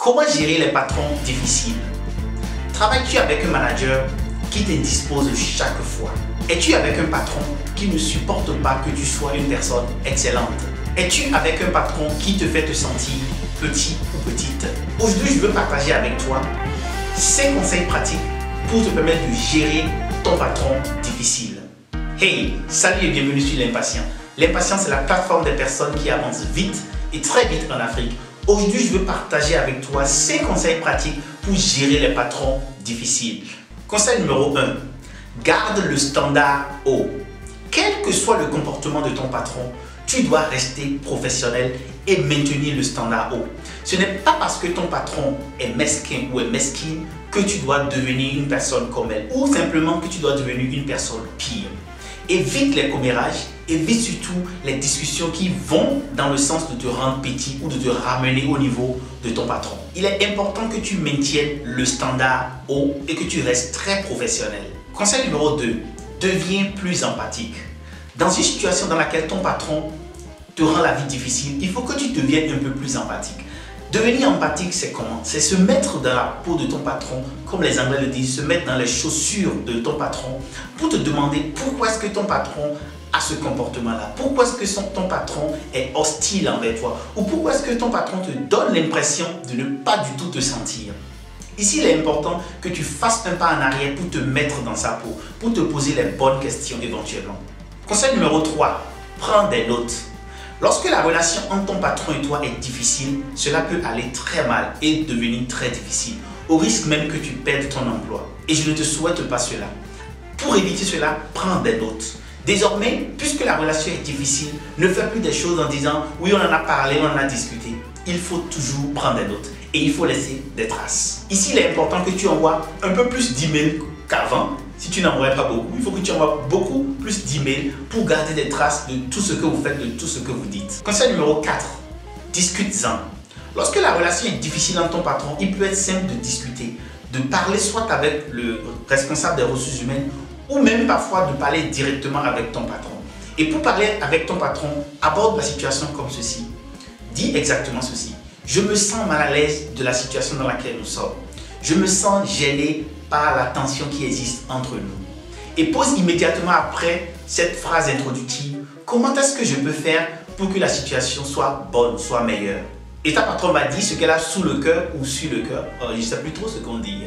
Comment gérer les patrons difficiles? Travailles-tu avec un manager qui t'indispose chaque fois? Es-tu avec un patron qui ne supporte pas que tu sois une personne excellente? Es-tu avec un patron qui te fait te sentir petit ou petite? Aujourd'hui, je veux partager avec toi 5 conseils pratiques pour te permettre de gérer ton patron difficile. Hey, salut et bienvenue sur L'Impatient. L'Impatient, c'est la plateforme des personnes qui avancent vite et très vite en Afrique. Aujourd'hui, je veux partager avec toi 5 conseils pratiques pour gérer les patrons difficiles. Conseil numéro 1. Garde le standard haut. Quel que soit le comportement de ton patron, tu dois rester professionnel et maintenir le standard haut. Ce n'est pas parce que ton patron est mesquin ou est mesquine que tu dois devenir une personne comme elle ou simplement que tu dois devenir une personne pire. Évite les commérages, évite surtout les discussions qui vont dans le sens de te rendre petit ou de te ramener au niveau de ton patron. Il est important que tu maintiennes le standard haut et que tu restes très professionnel. Conseil numéro 2, deviens plus empathique. Dans une situation dans laquelle ton patron te rend la vie difficile, il faut que tu deviennes un peu plus empathique. Devenir empathique, c'est comment? C'est se mettre dans la peau de ton patron, comme les Anglais le disent, se mettre dans les chaussures de ton patron pour te demander pourquoi est-ce que ton patron a ce comportement-là, pourquoi est-ce que ton patron est hostile envers toi ou pourquoi est-ce que ton patron te donne l'impression de ne pas du tout te sentir. Ici, il est important que tu fasses un pas en arrière pour te mettre dans sa peau, pour te poser les bonnes questions éventuellement. Conseil numéro 3, prends des notes. Lorsque la relation entre ton patron et toi est difficile, cela peut aller très mal et devenir très difficile, au risque même que tu perdes ton emploi. Et je ne te souhaite pas cela. Pour éviter cela, prends des notes. Désormais, puisque la relation est difficile, ne fais plus des choses en disant « oui, on en a parlé, on en a discuté ». Il faut toujours prendre des notes et il faut laisser des traces. Ici, il est important que tu envoies un peu plus d'emails qu'avant. Si tu n'envoies pas beaucoup, il faut que tu envoies beaucoup plus d'emails pour garder des traces de tout ce que vous faites, de tout ce que vous dites. Conseil numéro 4, discute-en. Lorsque la relation est difficile entre ton patron, il peut être simple de discuter, de parler soit avec le responsable des ressources humaines ou même parfois de parler directement avec ton patron. Et pour parler avec ton patron, aborde la situation comme ceci. Dis exactement ceci. Je me sens mal à l'aise de la situation dans laquelle nous sommes. Je me sens gêné par la tension qui existe entre nous. Et pose immédiatement après cette phrase introductive, comment est-ce que je peux faire pour que la situation soit bonne, soit meilleure? Et ta patronne va dire ce qu'elle a sous le cœur ou sur le cœur. Je ne sais plus trop ce qu'on dit.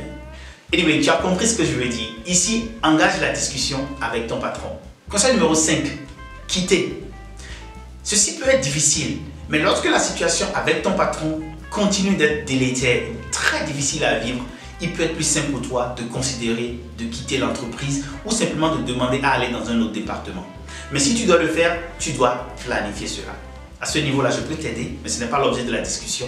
Anyway, tu as compris ce que je veux dire. Ici, engage la discussion avec ton patron. Conseil numéro 5, quitter. Ceci peut être difficile, mais lorsque la situation avec ton patron continue d'être délétère, très difficile à vivre, il peut être plus simple pour toi de considérer de quitter l'entreprise ou simplement de demander à aller dans un autre département. Mais si tu dois le faire, tu dois planifier cela. À ce niveau-là, je peux t'aider, mais ce n'est pas l'objet de la discussion.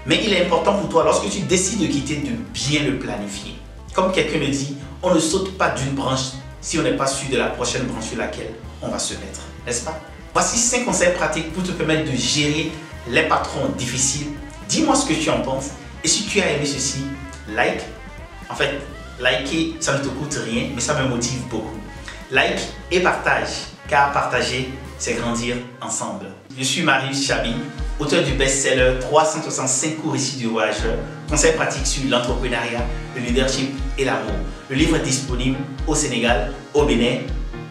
Mais il est important pour toi, lorsque tu décides de quitter, de bien le planifier. Comme quelqu'un le dit, on ne saute pas d'une branche si on n'est pas sûr de la prochaine branche sur laquelle on va se mettre, n'est-ce pas? Voici 5 conseils pratiques pour te permettre de gérer les patrons difficiles. Dis-moi ce que tu en penses. Et si tu as aimé ceci, like. En fait, liker, ça ne te coûte rien, mais ça me motive beaucoup. Like et partage, car partager, c'est grandir ensemble. Je suis Marius Chabi, auteur du best-seller 365 cours ici du voyageur, conseils pratiques sur l'entrepreneuriat, le leadership et l'amour. Le livre est disponible au Sénégal, au Bénin,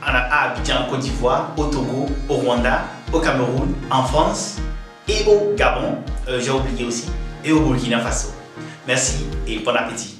à Abidjan, en Côte d'Ivoire, au Togo, au Rwanda, au Cameroun, en France et au Gabon, j'ai oublié aussi, et au Burkina Faso. Merci et bon appétit.